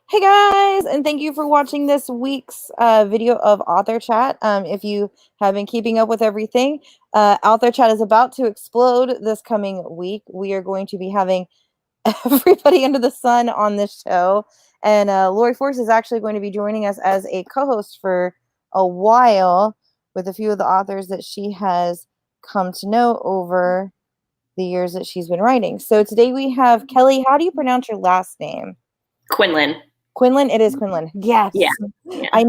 Hey guys, and thank you for watching this week's video of Author Chat. If you have been keeping up with everything, Author Chat is about to explode this coming week. We are going to be having everybody under the sun on this show, and Lori Force is actually going to be joining us as a co-host for a while with a few of the authors that she has come to know over the years that she's been writing. So today we have Kelly. How do you pronounce your last name? Quindlen. Quindlen, it is Quindlen. Yes. Yeah. I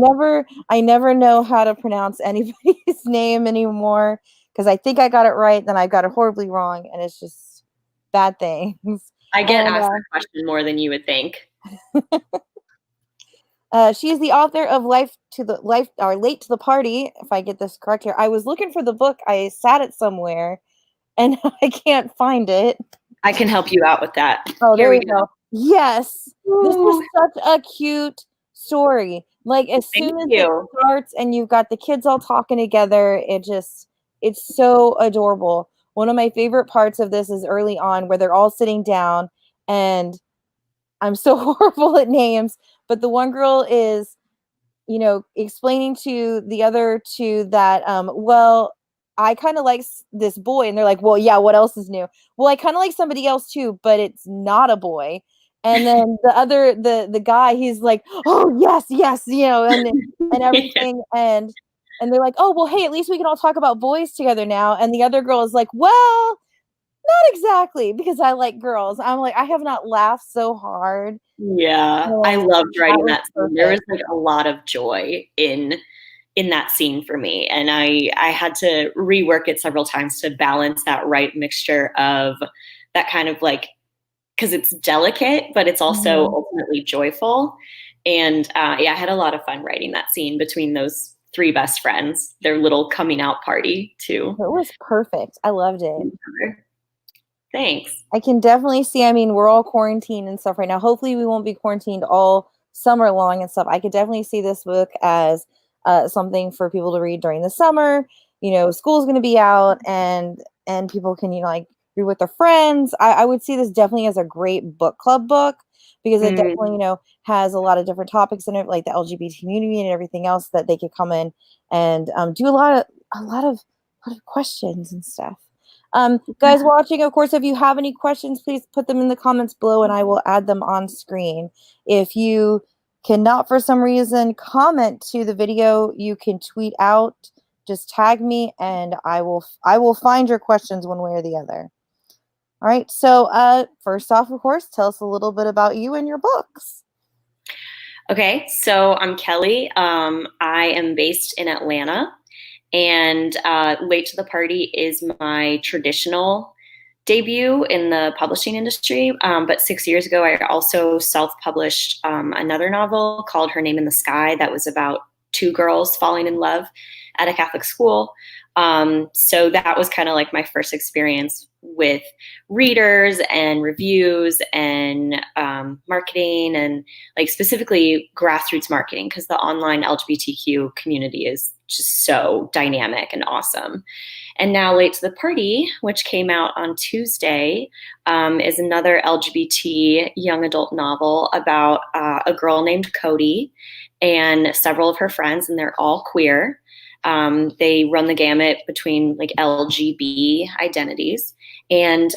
never know how to pronounce anybody's name anymore because I think I got it right, then I got it horribly wrong, and it's just bad things. I get asked that question more than you would think. She is the author of Late to the Party, if I get this correct here. I was looking for the book. I sat it somewhere, and I can't find it. I can help you out with that. Oh, there we go. Yes. Ooh. This is such a cute story. Like, as soon as it starts and you've got the kids all talking together, it's so adorable. One of my favorite parts of this is early on where they're all sitting down, and I'm so horrible at names, but the one girl is, explaining to the other two that, well, I kind of like this boy. And they're like, well, yeah, what else is new? Well, I kind of like somebody else too, but it's not a boy. And then the guy, he's like, oh, yes, and everything. And they're like, oh, well, hey, at least we can all talk about boys together now. And the other girl is like, well, not exactly, because I like girls. I'm like, I have not laughed so hard. Yeah, I loved writing that scene. There was like a lot of joy in that scene for me. And I had to rework it several times to balance that right mixture of that kind of like, because it's delicate, but it's also ultimately joyful. And I had a lot of fun writing that scene between those three best friends, their little coming out party too. It was perfect. I loved it. Thanks. I can definitely see, we're all quarantined and stuff right now. Hopefully we won't be quarantined all summer long and stuff. I could definitely see this book as something for people to read during the summer. School's going to be out and people can, like read with their friends. I would see this definitely as a great book club book because it definitely, has a lot of different topics in it, like the LGBT community and everything else that they could come in and do a lot of questions and stuff. Guys watching, of course, if you have any questions, please put them in the comments below and I will add them on screen. If you cannot, for some reason, comment to the video, you can tweet out, just tag me, and I will find your questions one way or the other. All right, so first off, of course, tell us a little bit about you and your books. Okay, so I'm Kelly. I am based in Atlanta. And Late to the Party is my traditional debut in the publishing industry. But 6 years ago, I also self-published another novel called Her Name in the Sky that was about two girls falling in love at a Catholic school. So that was kind of like my first experience with readers and reviews and marketing and like specifically grassroots marketing because the online LGBTQ community is just so dynamic and awesome. And now Late to the Party, which came out on Tuesday, is another LGBT young adult novel about a girl named Cody and several of her friends, and they're all queer. They run the gamut between like LGB identities. And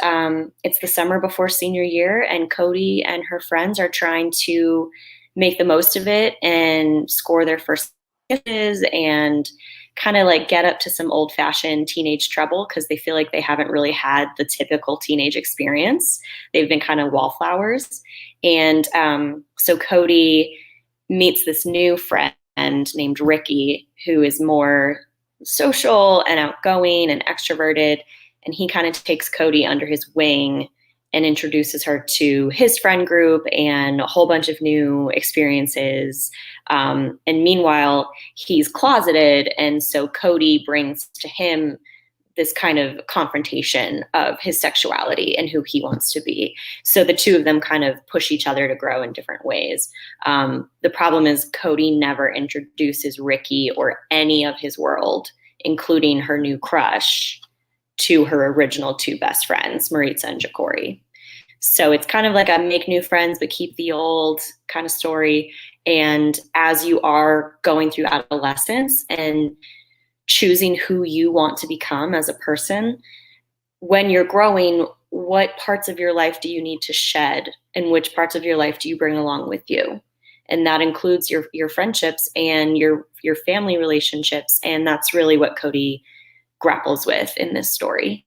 it's the summer before senior year, and Cody and her friends are trying to make the most of it and score their first kisses and kind of like get up to some old-fashioned teenage trouble because they feel like they haven't really had the typical teenage experience. They've been kind of wallflowers. And so Cody meets this new friend named Ricky, who is more social and outgoing and extroverted. And he kind of takes Cody under his wing and introduces her to his friend group and a whole bunch of new experiences. And meanwhile, he's closeted. And so Cody brings to him this kind of confrontation of his sexuality and who he wants to be. So the two of them kind of push each other to grow in different ways. The problem is Cody never introduces Ricky or any of his world, including her new crush, to her original two best friends, Maritza and Jacori. So it's kind of like a make new friends but keep the old kind of story. And as you are going through adolescence and choosing who you want to become as a person, when you're growing, what parts of your life do you need to shed and which parts of your life do you bring along with you? And that includes your friendships and your family relationships. And that's really what Cody grapples with in this story.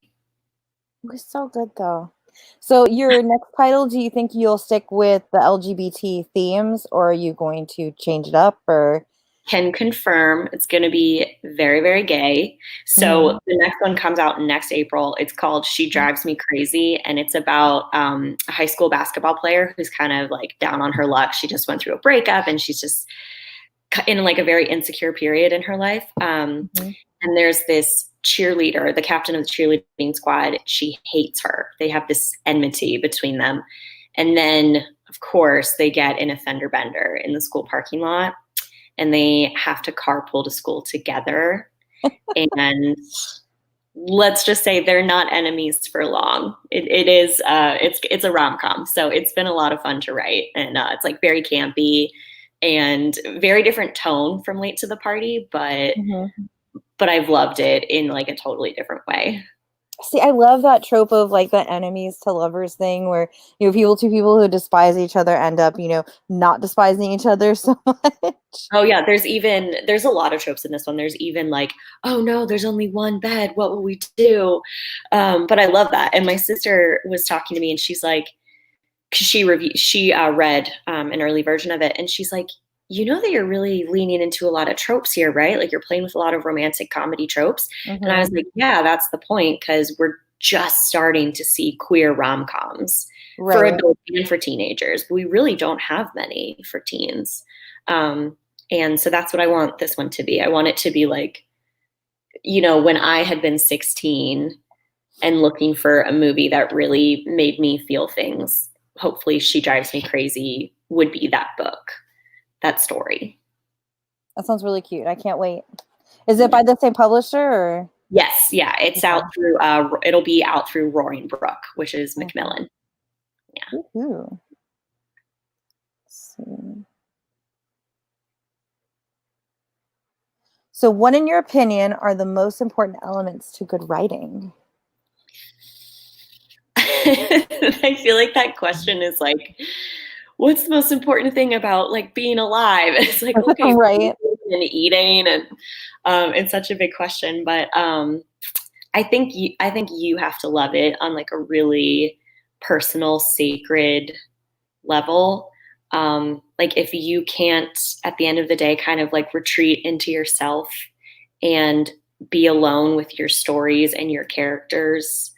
It was so good though. So your next title, do you think you'll stick with the LGBT themes, or are you going to change it up, or? Can confirm it's going to be very, very gay. So the next one comes out next April. It's called She Drives Me Crazy, and it's about a high school basketball player who's kind of like down on her luck. She just went through a breakup, and she's just in like a very insecure period in her life. And there's this cheerleader, the captain of the cheerleading squad. She hates her. They have this enmity between them. And then, of course, they get in a fender bender in the school parking lot, and they have to carpool to school together. And let's just say they're not enemies for long. It's a rom-com. So it's been a lot of fun to write. And it's like very campy and very different tone from Late to the Party, but I've loved it in like a totally different way. See, I love that trope of like the enemies to lovers thing where, two people who despise each other end up, not despising each other so much. Oh yeah, there's a lot of tropes in this one. There's even like, oh no, there's only one bed. What will we do? But I love that. And my sister was talking to me, and she's like, cause she read an early version of it, and she's like, you know that you're really leaning into a lot of tropes here, right? Like you're playing with a lot of romantic comedy tropes. And I was like, yeah, that's the point, because we're just starting to see queer rom-coms for adults and for teenagers. But we really don't have many for teens. And so that's what I want this one to be. I want it to be like, when I had been 16 and looking for a movie that really made me feel things, hopefully She Drives Me Crazy would be that book. That story. That sounds really cute. I can't wait. Is it by the same publisher, or? Yes, yeah, it's out through. It'll be out through Roaring Brook, which is Macmillan. Yeah. Let's see. So, what, in your opinion, are the most important elements to good writing? I feel like that question is like, what's the most important thing about like being alive? It's like, okay, right, and eating, and it's such a big question. But I think you have to love it on like a really personal, sacred level. Like if you can't, at the end of the day, kind of like retreat into yourself and be alone with your stories and your characters,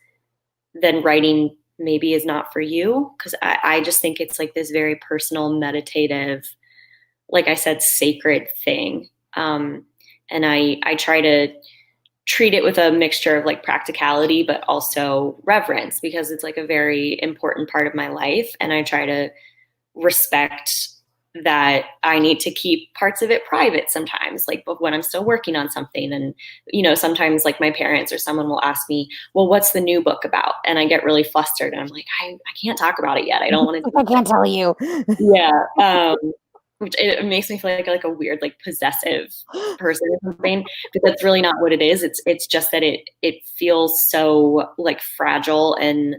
then writing maybe is not for you. Because I just think it's like this very personal, meditative, like I said, sacred thing. And I try to treat it with a mixture of like practicality, but also reverence, because it's like a very important part of my life. And I try to respect that I need to keep parts of it private sometimes, like when I'm still working on something. And, sometimes like my parents or someone will ask me, well, what's the new book about? And I get really flustered, and I'm like, I can't talk about it yet. I don't want to. I can't tell you. Yeah. Which it makes me feel like a weird, like possessive person or something, but that's really not what it is. It's just that it feels so like fragile and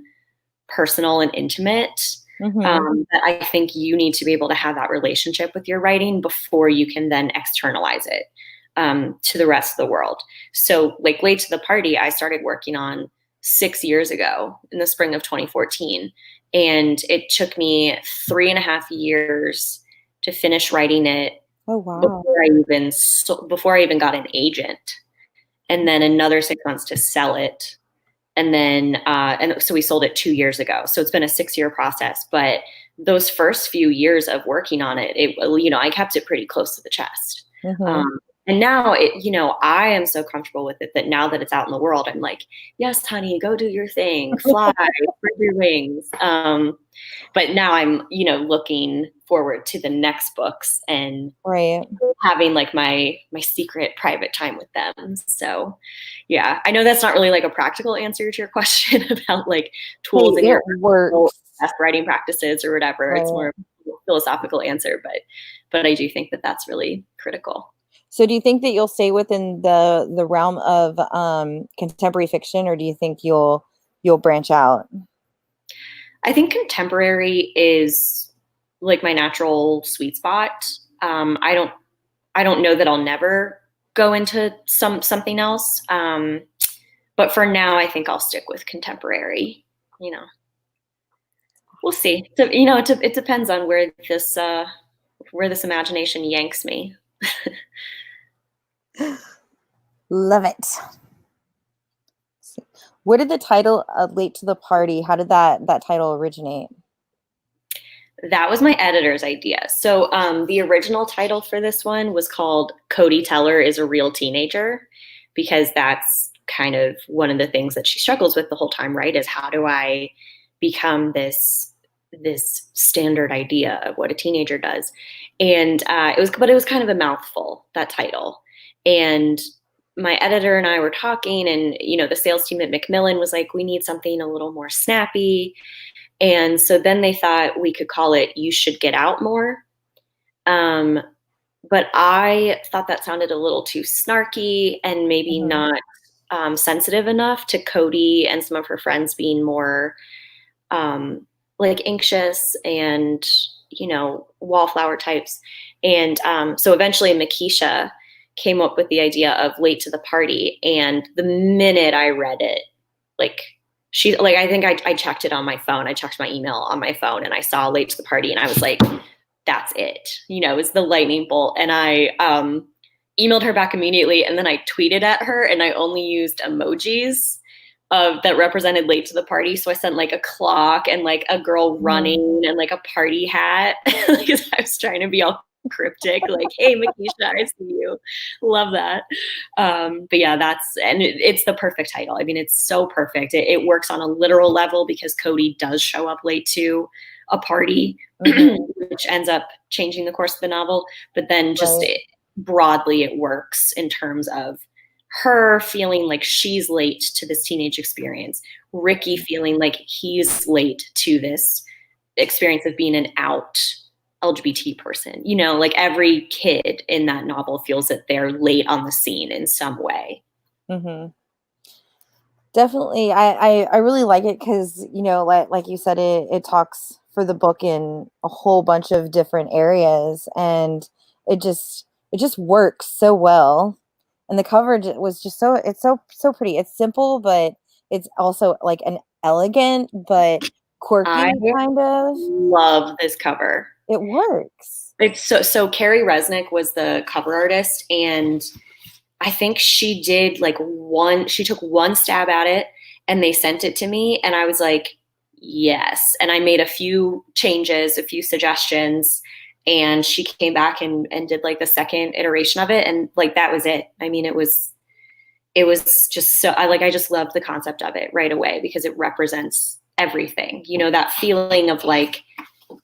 personal and intimate. That I think you need to be able to have that relationship with your writing before you can then externalize it to the rest of the world. So like Late to the Party, I started working on 6 years ago in the spring of 2014. And it took me 3.5 years to finish writing it. Oh, wow. Before I even got an agent, and then another 6 months to sell it. And then, and so we sold it 2 years ago. So it's been a 6-year process, but those first few years of working on it, I kept it pretty close to the chest. And now I am so comfortable with it that now that it's out in the world, I'm like, yes, honey, go do your thing, fly, spread your wings. But now I'm, looking forward to the next books and having like my secret private time with them. So yeah, I know that's not really like a practical answer to your question about like tools. It works. best writing practices or whatever. It's more of a philosophical answer, but I do think that that's really critical. So do you think that you'll stay within the realm of contemporary fiction, or do you think you'll branch out? I think contemporary is like my natural sweet spot. I don't know that I'll never go into something else. But for now, I think I'll stick with contemporary. You know, we'll see. So, you know, it depends on where this imagination yanks me. Love it. Where did the title "Late to the Party"? How did that title originate? That was my editor's idea. So the original title for this one was called "Cody Teller is a Real Teenager," because that's kind of one of the things that she struggles with the whole time, right? Is how do I become this standard idea of what a teenager does? And it was kind of a mouthful, that title. And my editor and I were talking, and you know, the sales team at Macmillan was like, we need something a little more snappy. And so then they thought we could call it "You Should Get Out More." But I thought that sounded a little too snarky and maybe not sensitive enough to Cody and some of her friends being more like anxious and, you know, wallflower types. And so eventually Makisha came up with the idea of "Late to the Party. And the minute I read it, like, I think I checked it on my phone. I checked my email on my phone and I saw "Late to the Party," and I was like, that's it. You know, it was the lightning bolt. And I emailed her back immediately, and then I tweeted at her, and I only used emojis that represented "Late to the Party." So I sent like a clock and like a girl running and like a party hat, because I was trying to be all cryptic, like, "Hey, Makisha, I see you." Love that. But yeah, it's the perfect title. I mean, it's so perfect. It works on a literal level because Cody does show up late to a party, which ends up changing the course of the novel. But then just broadly, it works in terms of her feeling like she's late to this teenage experience, Ricky feeling like he's late to this experience of being an out LGBT person. You know, like every kid in that novel feels that they're late on the scene in some way. Definitely. I really like it because, you know, like you said, it talks for the book in a whole bunch of different areas, and it just works so well. And the coverage was just it's so pretty. It's simple, but it's also like an elegant but quirky I kind of. love this cover. It works. It's so Carrie Resnick was the cover artist, and I think she took one stab at it and they sent it to me, and I was like, yes. And I made a few changes, a few suggestions, and she came back and did like the second iteration of it. And like, that was it. I mean, it was just so, I just loved the concept of it right away because it represents everything, you know, that feeling of like,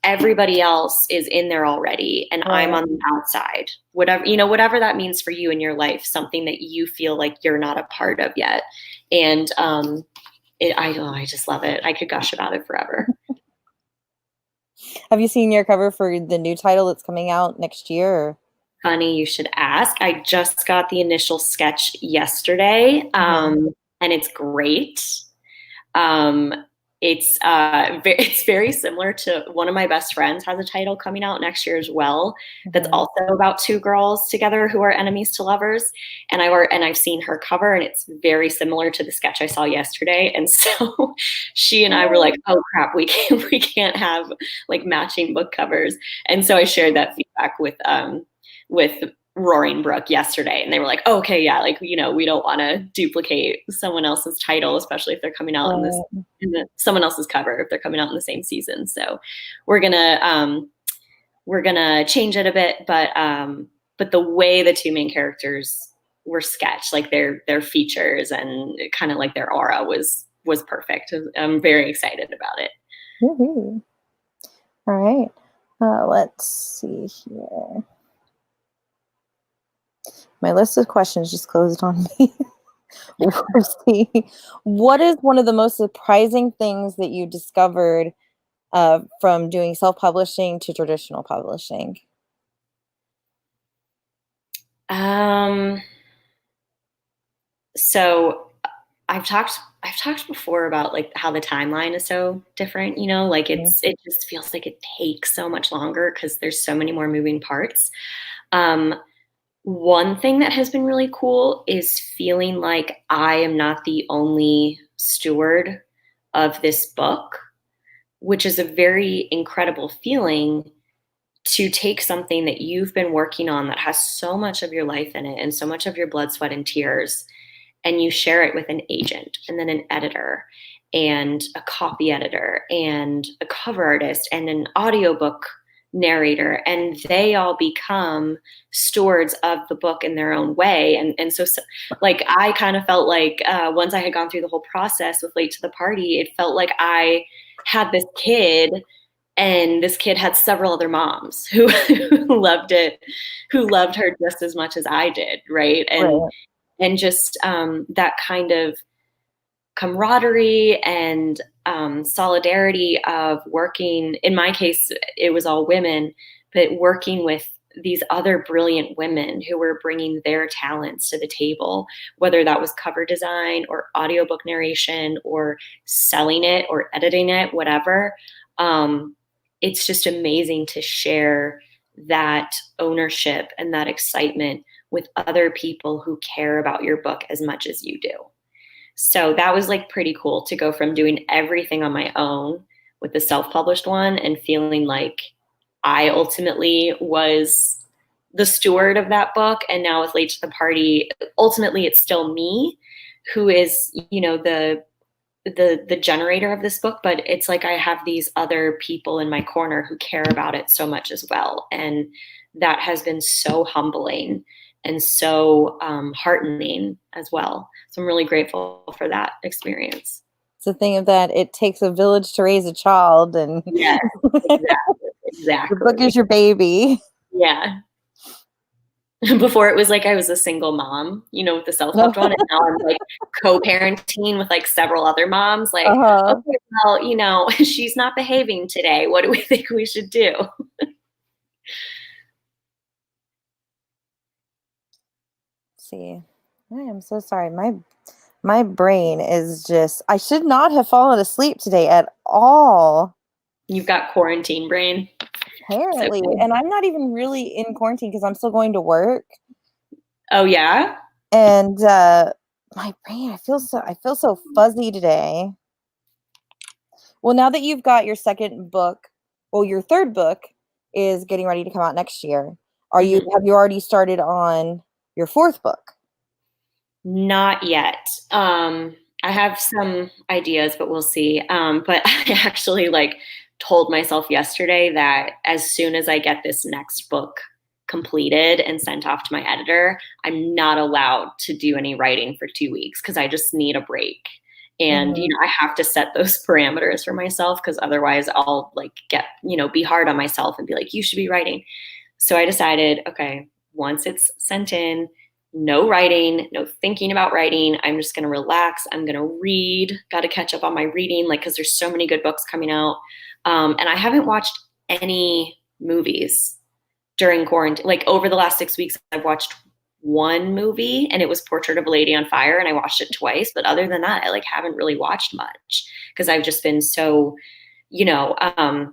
everybody else is in there already and I'm on the outside, whatever that means for you in your life, something that you feel like you're not a part of yet. And I just love it. I could gush about it forever. Have you seen your cover for the new title that's coming out next year? Funny you should ask. I just got the initial sketch yesterday, and it's great. It's very similar to one of my best friends has a title coming out next year as well. That's also about two girls together who are enemies to lovers. And I've seen her cover, and it's very similar to the sketch I saw yesterday. And so she and I were like, oh crap, we can't have like matching book covers. And so I shared that feedback with Roaring Brook yesterday, and they were like, oh, okay, yeah, like, you know, we don't want to duplicate someone else's title, especially if they're coming out in someone else's cover if they're coming out in the same season. So we're gonna change it a bit, but the way the two main characters were sketched, like their features and kind of like their aura was perfect. I'm very excited about it. All right, let's see here. My list of questions just closed on me. What is one of the most surprising things that you discovered from doing self-publishing to traditional publishing? Um, so I've talked before about like how the timeline is so different, like Mhm. it just feels like it takes so much longer because there's so many more moving parts. Um, One thing that has been really cool is feeling like I am not the only steward of this book, which is a very incredible feeling to take something that you've been working on that has so much of your life in it and so much of your blood, sweat, and tears, and you share it with an agent and then an editor and a copy editor and a cover artist and an audiobook narrator, and they all become stewards of the book in their own way. And so like I kind of felt like once I had gone through the whole process with Late to the Party, it felt like I had this kid, and this kid had several other moms who, who loved it, who loved her just as much as I did, right? And Right. just that kind of camaraderie and solidarity of working. In my case, it was all women, but working with these other brilliant women who were bringing their talents to the table, whether that was cover design or audiobook narration or selling it or editing it, whatever. It's just amazing to share that ownership and that excitement with other people who care about your book as much as you do. So that was like pretty cool to go from doing everything on my own with the self-published one and feeling like I ultimately was the steward of that book. And now with Late to the Party, ultimately it's still me who is, the generator of this book, but it's like I have these other people in my corner who care about it so much as well. And that has been so humbling and so heartening as well. So I'm really grateful for that experience. It's the thing of that it takes a village to raise a child, and Yes, exactly. your book Exactly. is your baby. Yeah. Before it was like I was a single mom, with the self-help one, and now I'm like co-parenting with like several other moms. Like, Uh-huh. okay, well, she's not behaving today. What do we think we should do? See, I am so sorry. My brain is just, I should not have fallen asleep today at all, You've got quarantine brain. It's apparently. okay. And I'm not even really in quarantine because I'm still going to work. Oh yeah? And my brain, I feel so fuzzy today. Well, now that you've got your second book, well, your third book is getting ready to come out next year. Mhm. Have you already started on your fourth book? Not yet. I have some ideas, but we'll see. But I actually like told myself yesterday that as soon as I get this next book completed and sent off to my editor, I'm not allowed to do any writing for 2 weeks because I just need a break. And Mhm. I have to set those parameters for myself because otherwise I'll like get, be hard on myself and be like, you should be writing. So I decided, okay, once it's sent in, no writing, no thinking about writing. I'm just going to relax. I'm going to read. Got to catch up on my reading, like, because there's so many good books coming out. And I haven't watched any movies during quarantine. Like, over the last 6 weeks, I've watched one movie, and it was Portrait of a Lady on Fire, and I watched it twice. But other than that, I like haven't really watched much because I've just been so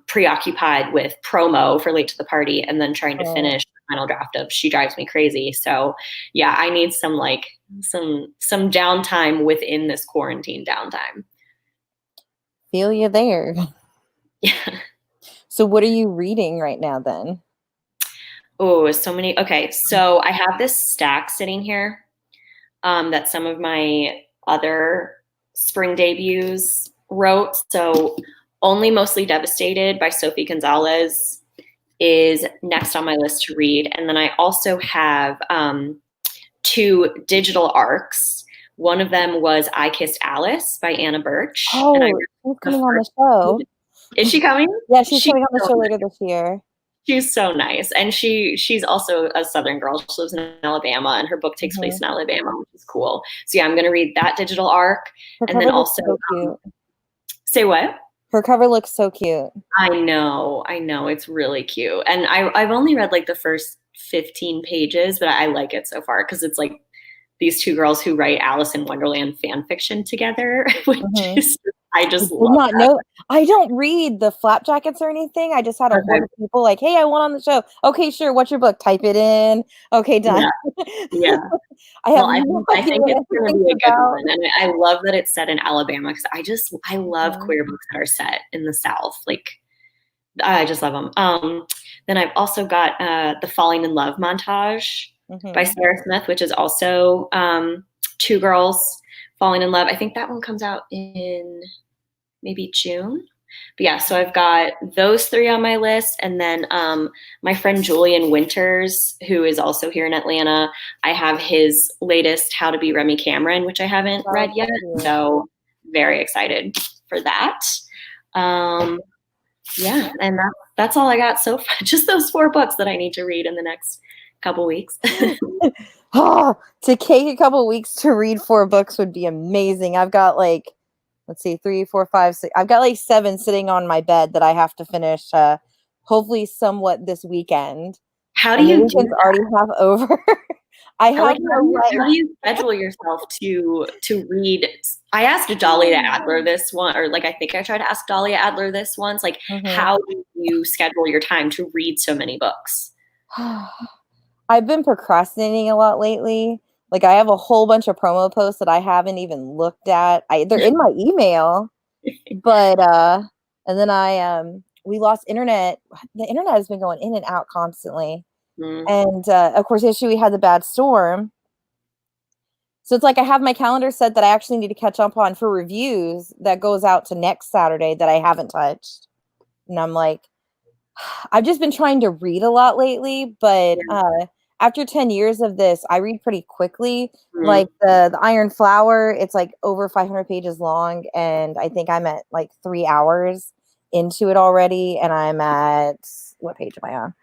preoccupied with promo for Late to the Party and then trying to Right. finish the final draft of She Drives Me Crazy. So yeah, I need some like some downtime within this quarantine downtime. Feel you there. Yeah. So what are you reading right now then? Oh, so many. Okay, so I have this stack sitting here that some of my other spring debuts wrote. So Only Mostly Devastated by Sophie Gonzalez is next on my list to read. And then I also have two digital arcs. One of them was I Kissed Alice by Anna Birch. And I Oh, read she's the coming on the first. show. Is she coming? Yeah, she's She's coming on the so show later nice. this year. She's so nice. And she's also a Southern girl. She lives in Alabama and her book takes place Mhm. in Alabama, which is cool. So yeah, I'm going to read that digital arc. Her And then cover looks also, so cute. say what? Her cover looks so cute. I know, it's really cute. And I've only read like the first 15 pages, but I like it so far because it's like these two girls who write Alice in Wonderland fan fiction together, which Mm-hmm. is I I just did love not that. know. I don't read the flapjackets or anything. I just had a horde Okay. of people like, "Hey, I want on the show." Okay, sure. What's your book? Type it in. Okay, done. Yeah, yeah. I have Well, no I idea think what it's going to anything's be a good about. one, and I love that it's set in Alabama because I love Mhm. queer books that are set in the South. Like I just love them. Then I've also got the Falling in Love montage by Mhm. Sarah Smith, which is also two girls falling in love. I think that one comes out in maybe June. But yeah, so I've got those three on my list. And then my friend Julian Winters, who is also here in Atlanta, I have his latest How to Be Remy Cameron, which I haven't Oh, read yet. cute. So very excited for that. Um, yeah, and that's all I got so far. Just those 4 books that I need to read in the next couple weeks. Oh, to take a couple weeks to read 4 books would be amazing. I've got like, let's see, 3, 4, 5, 6. I've got like 7 sitting on my bed that I have to finish. Hopefully, somewhat this weekend. How do And the you do weekend's that? already half over. I Like have no how life. do you schedule yourself to read? I asked Dahlia Adler this one, or like I think I tried to ask Dahlia Adler this once. Like, Mhm. how do you schedule your time to read so many books? I've been procrastinating a lot lately. Like I have a whole bunch of promo posts that I haven't even looked at. They're in my email, but and then we lost internet. The internet has been going in and out constantly. Mm, And of course yesterday we had the bad storm. So it's like I have my calendar set that I actually need to catch up on for reviews that goes out to next Saturday that I haven't touched. And I'm like, I've just been trying to read a lot lately, but yeah. after 10 years of this, I read pretty quickly. Mm, Like the Iron Flower, it's like over 500 pages long, and I think I'm at like 3 hours into it already, and I'm at what page am I on?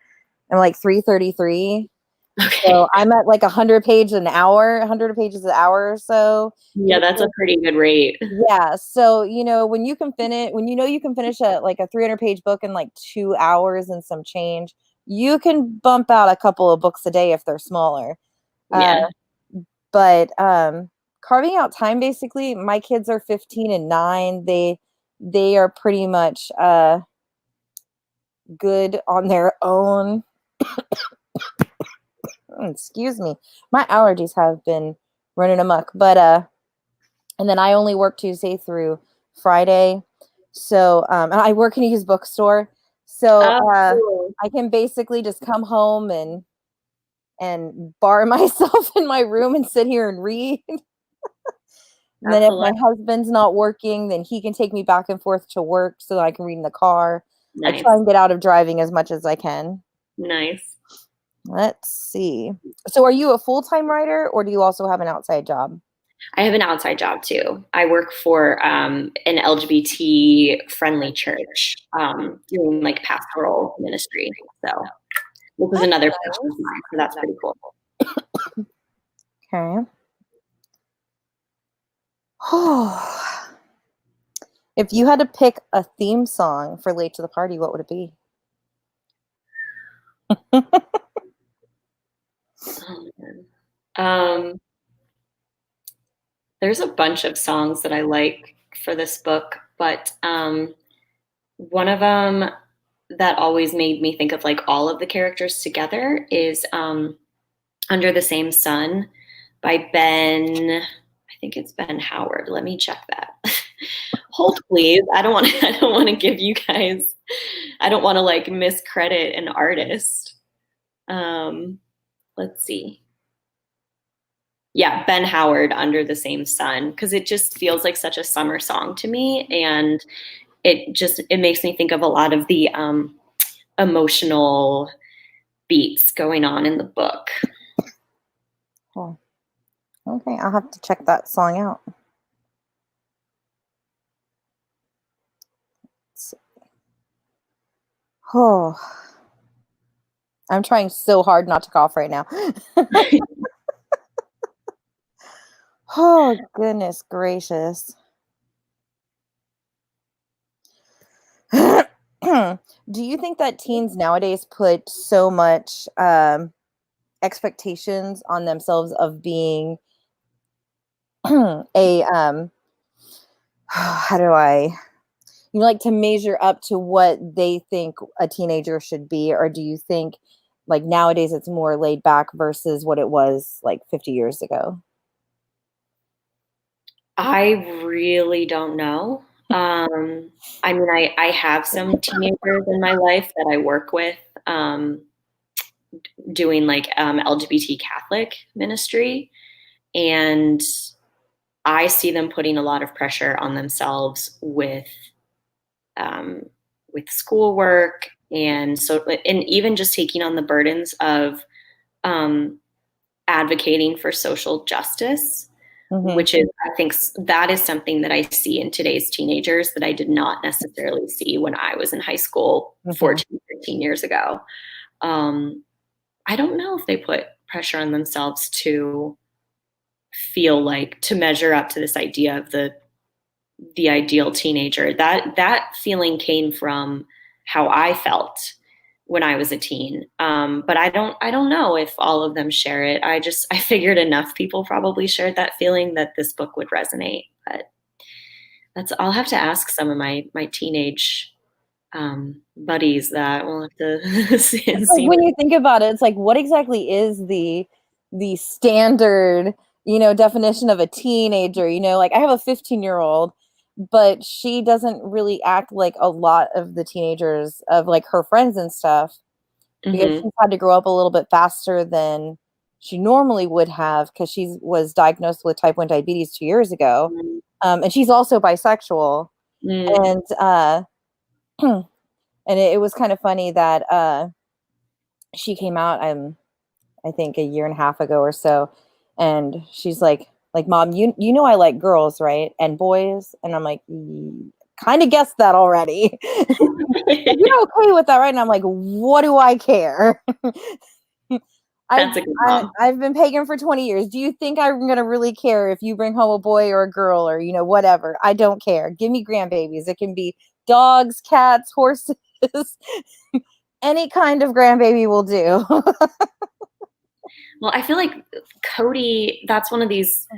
I'm like 333. So okay. I'm at like 100 pages an hour, 100 pages an hour or so. Yeah, that's a pretty good rate. Yeah, so, when you know you can finish a 300-page book in, like, 2 hours and some change, you can bump out a couple of books a day if they're smaller. Uh, Yeah. but, carving out time, basically, my kids are 15 and 9. They are pretty much, good on their own. Excuse me. My allergies have been running amok, but, and then I only work Tuesday through Friday. So, and I work in a used bookstore. So, Oh, cool. I can basically just come home and bar myself in my room and sit here and read. And then That's a if lot. my husband's not working, then he can take me back and forth to work so that I can read in the car. I try Nice. and get out of driving as much as I can. Nice. Let's see. So, are you a full-time writer or do you also have an outside job? I have an outside job too. I work for an LGBT friendly church, doing like pastoral ministry. So this is That's another passion of nice. mine. So that's pretty cool. Okay. If you had to pick a theme song for Late to the Party, what would it be? Oh, man. There's a bunch of songs that I like for this book, but one of them that always made me think of like all of the characters together is Under the Same Sun by Ben. I think it's Ben Howard. Let me check that. Hold please. I don't want to I don't want to give you guys I don't want to like miscredit an artist. Um let's see. Yeah, Ben Howard, Under the Same Sun, because it just feels like such a summer song to me, and it makes me think of a lot of the emotional beats going on in the book. Oh, okay, I'll have to check that song out. Oh, I'm trying so hard not to cough right now. Oh, goodness gracious. Do you think that teens nowadays put so much expectations on themselves of being a how do I like to measure up to what they think a teenager should be, or do you think like nowadays it's more laid back versus what it was like 50 years ago? I really don't know. I mean, I have some teenagers in my life that I work with, um, doing like LGBT Catholic ministry, and I see them putting a lot of pressure on themselves um, with schoolwork, and so, and even just taking on the burdens of um, advocating for social justice, Hmm. which is, I think, that is something that I see in today's teenagers that I did not necessarily see when I was in high school Hmm. 14, 15 years ago. Um, I don't know if they put pressure on themselves to feel like, to measure up to this idea of the ideal teenager. That feeling came from how I felt when I was a teen. But I don't know if all of them share it. I figured enough people probably shared that feeling that this book would resonate. But I'll have to ask some of my teenage buddies that. We'll have to It's like see. when you think about it, it's like what exactly is the standard, definition of a teenager? Like I have a 15-year-old, but she doesn't really act like a lot of the teenagers of like her friends and stuff because Hmm. she's had to grow up a little bit faster than she normally would have because she was diagnosed with type 1 diabetes 2 years ago. And she's also bisexual. Mm. And and it was kind of funny that she came out I think a year and a half ago or so, and she's like mom, you know I like girls, right? And boys. And I'm like, kind of guessed that already. You're okay with that, right? And I'm like, what do I care? I've That's a good mom. I've been pagan for 20 years. Do you think I'm gonna really care if you bring home a boy or a girl or whatever? I don't care. Give me grandbabies. It can be dogs, cats, horses, any kind of grandbaby will do. Well, I feel like Cody, that's one of these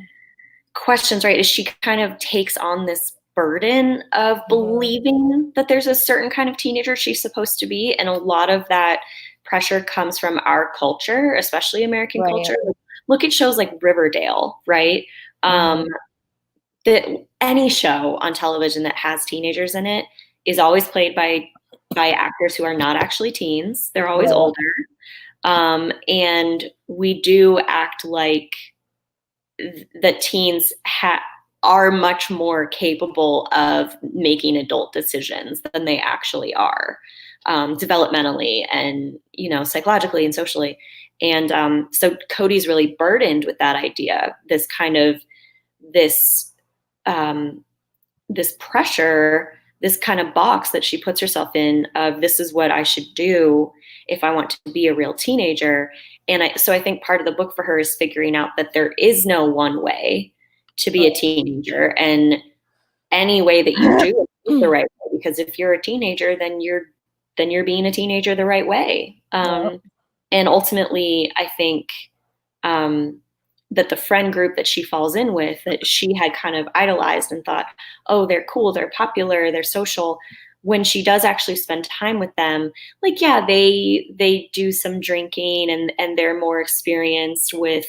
questions, right? Is she kind of takes on this burden of Mhm. believing that there's a certain kind of teenager she's supposed to be. And a lot of that pressure comes from our culture, especially American Right. culture. Look at shows like Riverdale, right? Um, Mhm. that any show on television that has teenagers in it is always played by actors who are not actually teens. They're always Right. older. And we do act like that teens are much more capable of making adult decisions than they actually are, developmentally and psychologically and socially. And so Cody's really burdened with that idea, this kind of this um, this pressure, this kind of box that she puts herself in of this is what I should do if I want to be a real teenager. And so I think part of the book for her is figuring out that there is no one way to be a teenager, and any way that you do it is the right way. Because if you're a teenager, then you're being a teenager the right way. Yep. And ultimately, I think um, that the friend group that she falls in with, that she had kind of idolized and thought, oh, they're cool, they're popular, they're social. When she does actually spend time with them, like, yeah, they do some drinking, and they're more experienced with,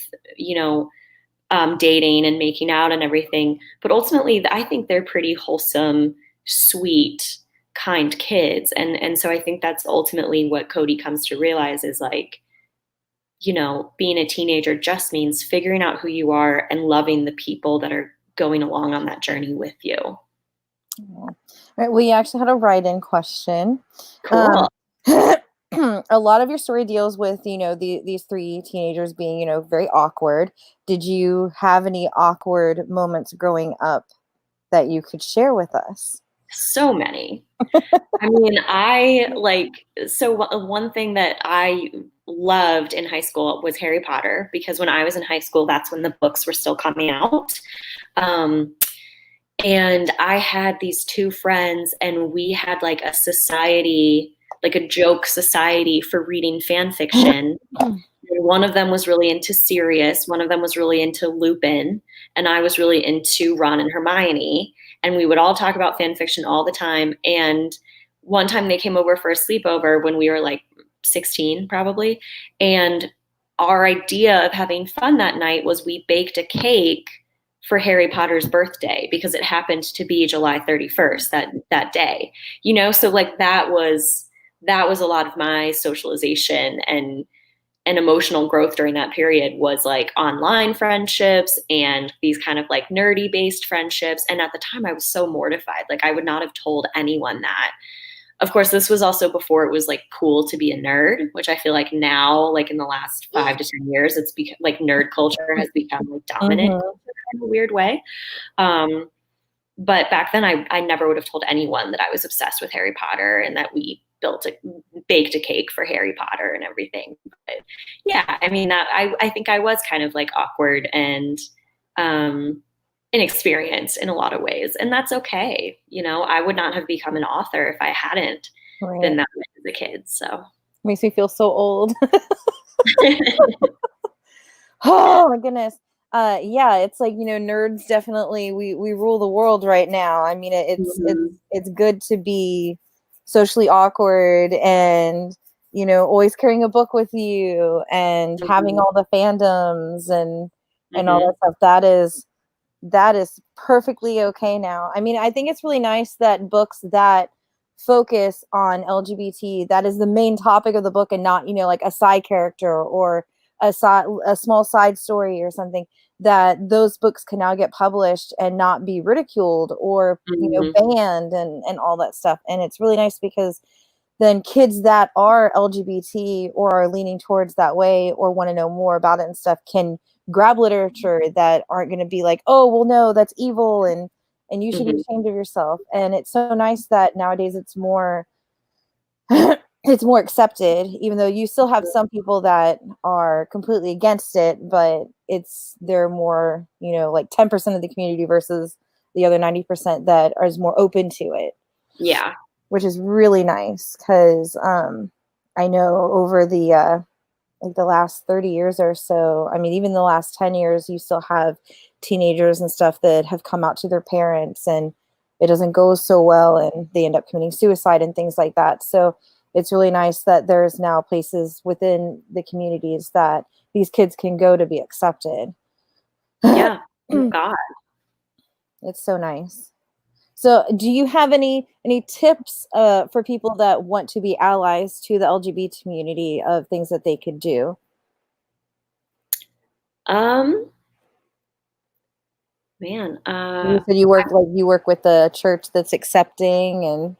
dating and making out and everything. But ultimately, I think they're pretty wholesome, sweet, kind kids. And so I think that's ultimately what Cody comes to realize is like, being a teenager just means figuring out who you are and loving the people that are going along on that journey with you. Right, we actually had a write-in question. Um, Cool. a lot of your story deals with, these three teenagers being, very awkward. Did you have any awkward moments growing up that you could share with us? So many. I mean, one thing that I loved in high school was Harry Potter, because when I was in high school, that's when the books were still coming out. Um, And I had these two friends, and we had like a society, like a joke society for reading fan fiction. One of them was really into Sirius, one of them was really into Lupin, and I was really into Ron and Hermione. And we would all talk about fan fiction all the time. And one time they came over for a sleepover when we were like 16, probably. And our idea of having fun that night was we baked a cake for Harry Potter's birthday because it happened to be July 31st that day. So like that was a lot of my socialization and emotional growth during that period was like online friendships and these kind of like nerdy based friendships. And at the time I was so mortified. Like I would not have told anyone that. Of course, this was also before it was like cool to be a nerd, which I feel like now, like in the last 5 to 10 years, it's become like nerd culture has become like dominant in a weird way. But back then I never would have told anyone that I was obsessed with Harry Potter and that we baked a cake for Harry Potter and everything. But yeah, I mean that I think I was kind of like awkward and inexperienced in a lot of ways. And that's okay. I would not have become an author if I hadn't been that way as a kid. So makes me feel so old. Oh my goodness. Yeah, it's like, nerds definitely we rule the world right now. I mean, it's good to be socially awkward and, always carrying a book with you and having all the fandoms and all that stuff. That is perfectly okay now. I mean, I think it's really nice that books that focus on LGBT, that is the main topic of the book and not, like a side character or a small side story or something, that those books can now get published and not be ridiculed or, banned and all that stuff. And it's really nice because then kids that are LGBT or are leaning towards that way or want to know more about it and stuff can grab literature that aren't going to be like, oh, well, no, that's evil and you should be ashamed of yourself. And it's so nice that nowadays it's more it's more accepted, even though you still have some people that are completely against it, but they're more, like 10% of the community versus the other 90% that is more open to it. Yeah. Which is really nice because I know over the like the last 30 years or so, I mean, even the last 10 years, you still have teenagers and stuff that have come out to their parents and it doesn't go so well and they end up committing suicide and things like that. So it's really nice that there's now places within the communities that these kids can go to be accepted. Yeah. Oh, God. It's so nice. So do you have any tips for people that want to be allies to the LGBT community of things that they could do? Man, You said you work with the church that's accepting and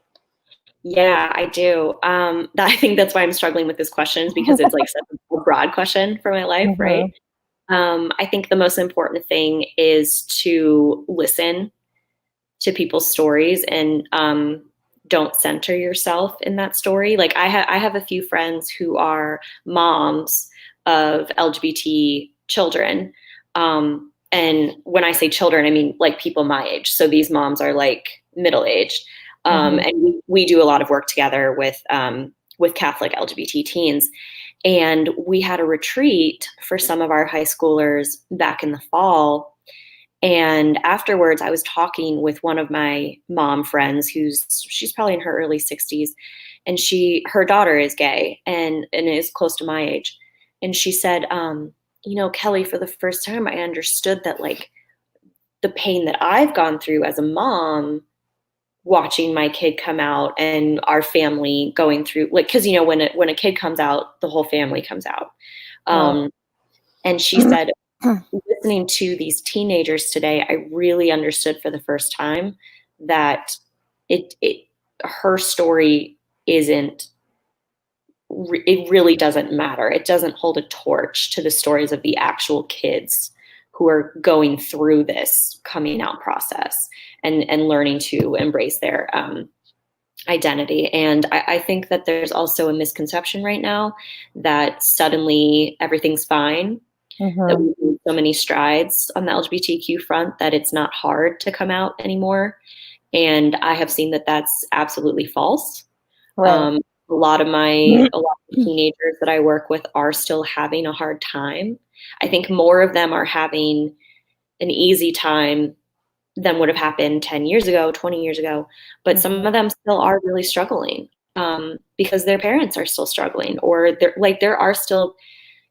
yeah, I do. I think that's why I'm struggling with this question is because it's like such a broad question for my life, right? I think the most important thing is to listen to people's stories and don't center yourself in that story. Like I have a few friends who are moms of LGBT children. And when I say children, I mean like people my age. So these moms are like middle-aged. And we do a lot of work together with Catholic LGBT teens. And we had a retreat for some of our high schoolers back in the fall. And afterwards, I was talking with one of my mom friends she's probably in her early 60s. And her daughter is gay and is close to my age. And she said, Kelly, for the first time, I understood that like the pain that I've gone through as a mom watching my kid come out and our family going through like because when a kid comes out the whole family comes out and she said listening to these teenagers today I really understood for the first time that her story it really doesn't matter. It doesn't hold a torch to the stories of the actual kids who are going through this coming out process and learning to embrace their identity. And I think that there's also a misconception right now that suddenly everything's fine. that Mm-hmm. we've made so many strides on the LGBTQ front that it's not hard to come out anymore. And I have seen that that's absolutely false. Right. Um, a lot of teenagers that I work with are still having a hard time. I think more of them are having an easy time than would have happened 10 years ago, 20 years ago. But some of them still are really struggling because their parents are still struggling, or there are still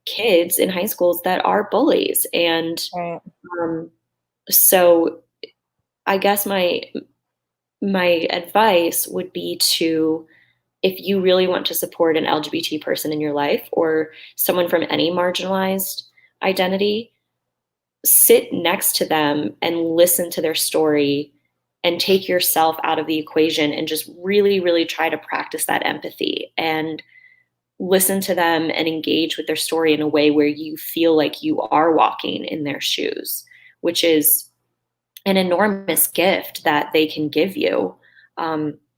kids in high schools that are bullies. And Right. um, so I guess my advice would be to, if you really want to support an LGBT person in your life or someone from any marginalized identity, sit next to them and listen to their story and take yourself out of the equation and just really, really try to practice that empathy and listen to them and engage with their story in a way where you feel like you are walking in their shoes, which is an enormous gift that they can give you.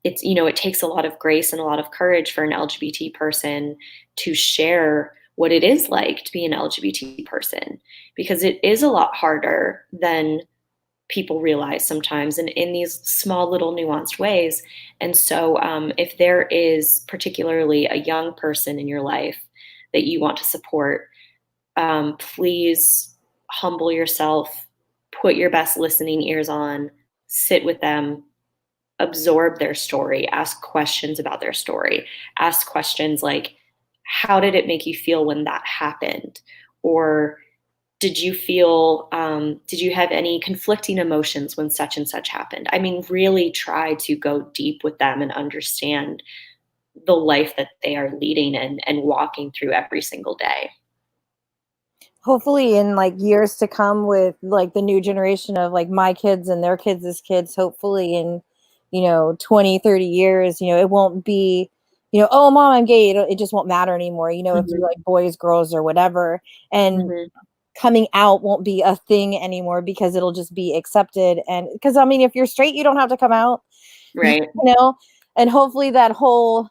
It takes a lot of grace and a lot of courage for an LGBT person to share what it is like to be an LGBT person, because it is a lot harder than people realize sometimes, and in these small little nuanced ways. And so if there is particularly a young person in your life that you want to support, please humble yourself, put your best listening ears on, sit with them, absorb their story, ask questions about their story, ask questions like, how did it make you feel when that happened? Or did you have any conflicting emotions when such and such happened? I mean, really try to go deep with them and understand the life that they are leading and walking through every single day. Hopefully in like years to come, with like the new generation of like my kids and their kids' kids, hopefully in 20, 30 years, it won't be, oh mom, I'm gay. It just won't matter anymore, if Mm-hmm. you're like boys, girls, or whatever. And Mm-hmm. coming out won't be a thing anymore, because it'll just be accepted. And because I mean, if you're straight, you don't have to come out. Right. And hopefully that whole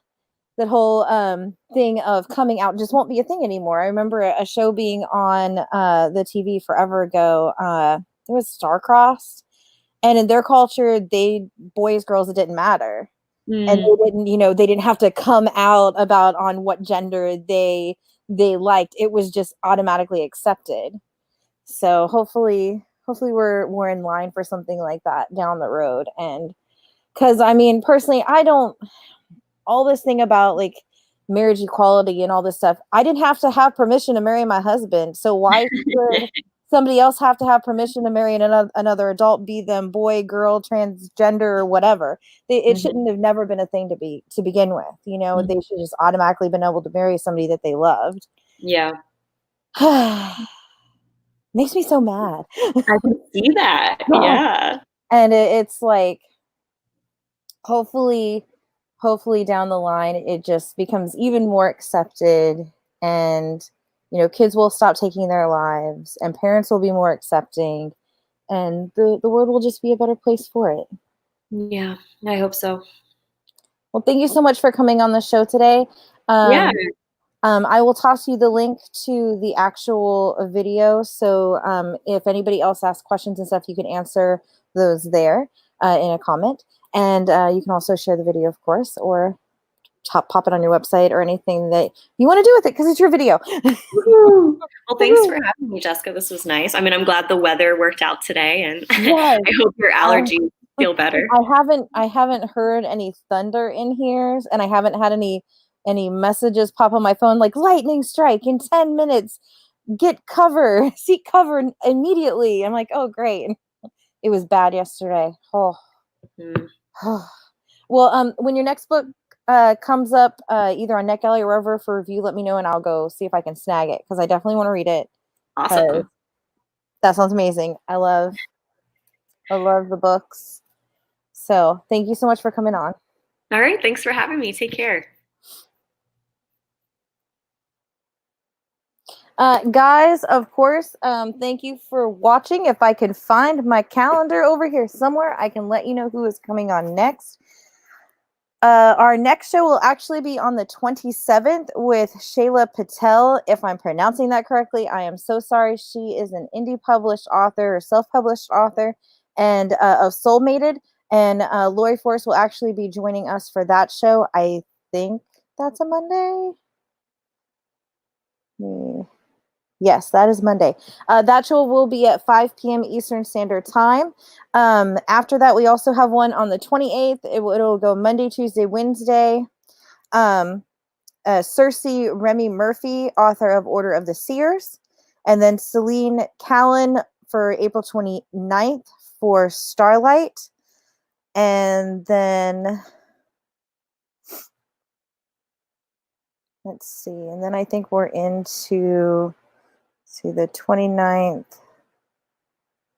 thing of coming out just won't be a thing anymore. I remember a show being on the TV forever ago. It was Starcrossed, and in their culture, they boys, girls, it didn't matter, and Mm. they didn't have to come out about on what gender they liked. It was just automatically accepted. So hopefully we're in line for something like that down the road. And because I mean, personally, I don't, all this thing about like marriage equality and all this stuff. I didn't have to have permission to marry my husband. So why should somebody else have to have permission to marry another adult, be them boy, girl, transgender, or whatever? It Mm-hmm. shouldn't have never been a thing to begin with. They should just automatically been able to marry somebody that they loved. Yeah, Makes me so mad. I can see that. Yeah. And it's like, hopefully down the line it just becomes even more accepted, and kids will stop taking their lives, and parents will be more accepting, and the world will just be a better place for it. Yeah, I hope so. Well, thank you so much for coming on the show today. Yeah, I will toss you the link to the actual video, so if anybody else asks questions and stuff, you can answer those there in a comment. And you can also share the video, of course, or pop it on your website or anything that you want to do with it, because it's your video. woo-hoo. Well, thanks for having me, Jessica. This was nice. I mean, I'm glad the weather worked out today, and Yes, I hope your allergies feel better. I haven't heard any thunder in here, and I haven't had any messages pop on my phone like lightning strike in 10 minutes. Get cover, seek cover immediately. I'm like, oh great. It was bad yesterday. Oh. Mm. Well, when your next book comes up, either on NetGalley or wherever for review, let me know and I'll go see if I can snag it, because I definitely want to read it. Awesome. That sounds amazing. I love the books. So thank you so much for coming on. All right. Thanks for having me. Take care. Guys, of course, thank you for watching. If I can find my calendar over here somewhere, I can let you know who is coming on next. Our next show will actually be on the 27th with Shayla Patel. If I'm pronouncing that correctly, I am so sorry. She is an indie published author or self-published author and of Soulmated. And Lori Force will actually be joining us for that show. I think that's a Monday. Yes, that is Monday. That show will be at 5 p.m. Eastern Standard Time. After that, we also have one on the 28th. It'll go Monday, Tuesday, Wednesday. Cersei Remy Murphy, author of Order of the Seers. And then Celine Callan for April 29th for Starlight. And then, let's see. And then I think we're into, the 29th.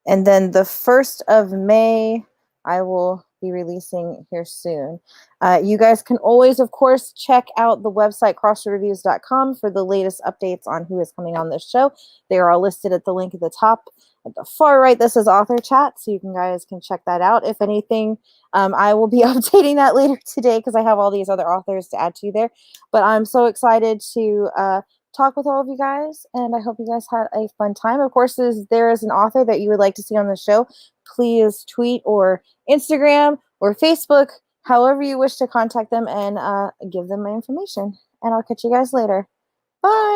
And then the 1st of May, I will be releasing here soon. You guys can always, of course, check out the website crossroadreviews.com for the latest updates on who is coming on this show. They are all listed at the link at the top. At the far right, this is author chat, so you guys can check that out. If anything, I will be updating that later today because I have all these other authors to add to there. But I'm so excited to talk with all of you guys, and I hope you guys had a fun time. Of course, there is an author that you would like to see on the show, please tweet or Instagram or Facebook, however you wish to contact them, and give them my information. And I'll catch you guys later. Bye!